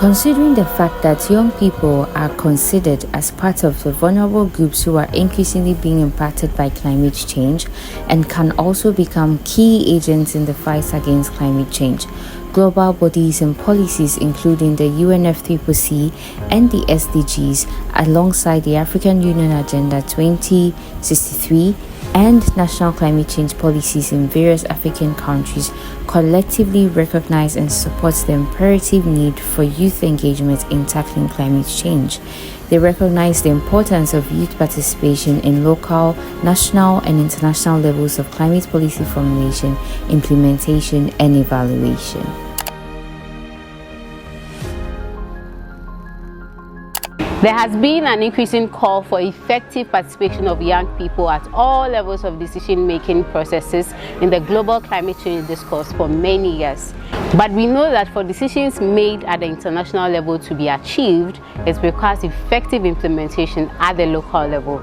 Considering the fact that young people are considered as part of the vulnerable groups who are increasingly being impacted by climate change and can also become key agents in the fight against climate change, global bodies and policies including the UNFCCC and the SDGs, alongside the African Union Agenda 2063 and national climate change policies in various African countries, collectively recognize and support the imperative need for youth engagement in tackling climate change. They recognize the importance of youth participation in local, national, and international levels of climate policy formulation, implementation, and evaluation. There has been an increasing call for effective participation of young people at all levels of decision-making processes in the global climate change discourse for many years. But we know that for decisions made at the international level to be achieved, it requires effective implementation at the local level.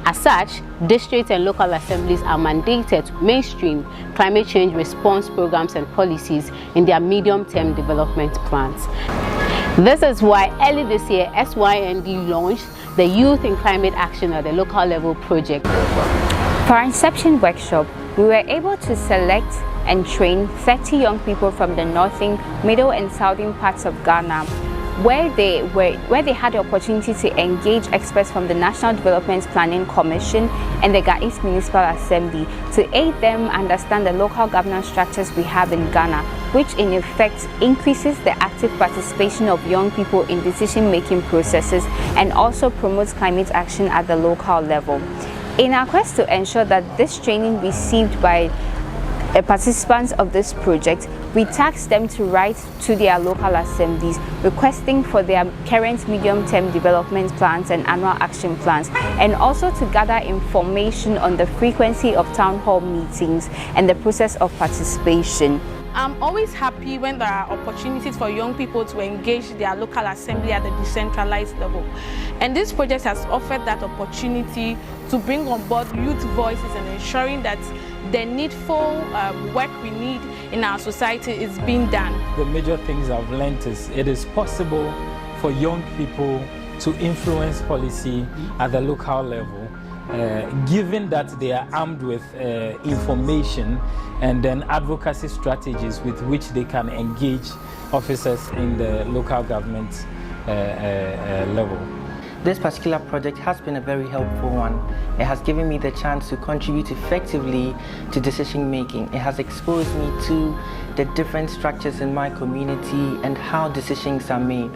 As such, district and local assemblies are mandated to mainstream climate change response programs and policies in their medium-term development plans. This is why early this year, SYND launched the Youth in Climate Action at the Local Level project. For our Inception workshop, we were able to select and train 30 young people from the northern, middle and southern parts of Ghana, where they had the opportunity to engage experts from the National Development Planning Commission and the Ga'is Municipal Assembly to aid them understand the local governance structures we have in Ghana, which in effect increases the active participation of young people in decision-making processes and also promotes climate action at the local level. In our quest to ensure that this training received by participants of this project, we tasked them to write to their local assemblies requesting for their current medium-term development plans and annual action plans, and also to gather information on the frequency of town hall meetings and the process of participation. I'm always happy when there are opportunities for young people to engage their local assembly at the decentralized level. And this project has offered that opportunity to bring on board youth voices and ensuring that the needful work we need in our society is being done. The major things I've learned is it is possible for young people to influence policy at the local level, given that they are armed with information and then advocacy strategies with which they can engage officers in the local government level. This particular project has been a very helpful one. It has given me the chance to contribute effectively to decision making. It has exposed me to the different structures in my community and how decisions are made.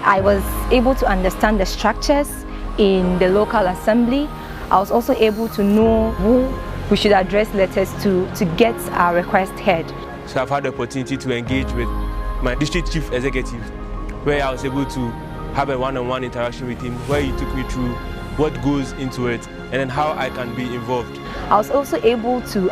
I was able to understand the structures in the local assembly. I was also able to know who we should address letters to get our request heard. So I've had the opportunity to engage with my district chief executive, where I was able to have a one-on-one interaction with him, where he took me through what goes into it and then how I can be involved. I was also able to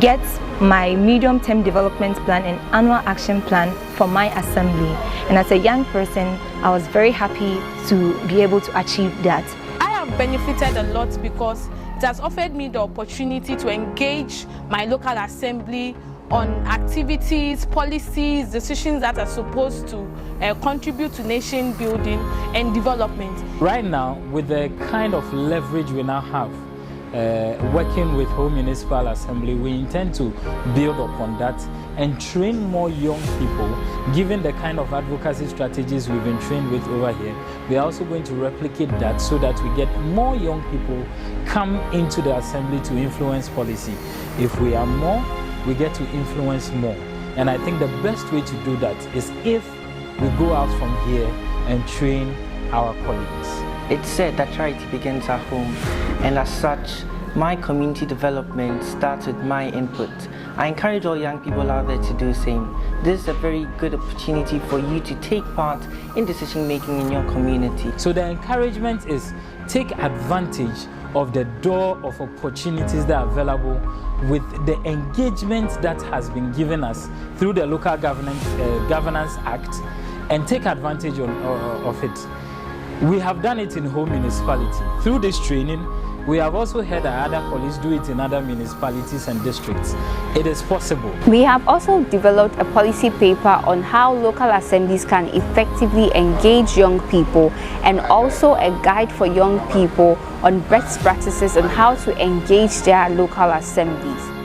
get my medium-term development plan and annual action plan for my assembly. And as a young person, I was very happy to be able to achieve that. I have benefited a lot because it has offered me the opportunity to engage my local assembly on activities, policies, decisions that are supposed to contribute to nation building and development. Right now, with the kind of leverage we now have, working with Home Municipal Assembly, we intend to build upon that and train more young people. Given the kind of advocacy strategies we've been trained with over here, we are also going to replicate that so that we get more young people come into the assembly to influence policy. If we are more, we get to influence more. And I think the best way to do that is if we go out from here and train our colleagues. It's said that charity begins at home, and as such, my community development starts with my input. I encourage all young people out there to do the same. This is a very good opportunity for you to take part in decision making in your community. So the encouragement is take advantage of the door of opportunities that are available with the engagement that has been given us through the Local Governance Act, and take advantage of it. We have done it in Home Municipality. Through this training, We have also heard that other colleagues do it in other municipalities and districts. It is possible. We have also developed a policy paper on how local assemblies can effectively engage young people, and also a guide for young people on best practices on how to engage their local assemblies.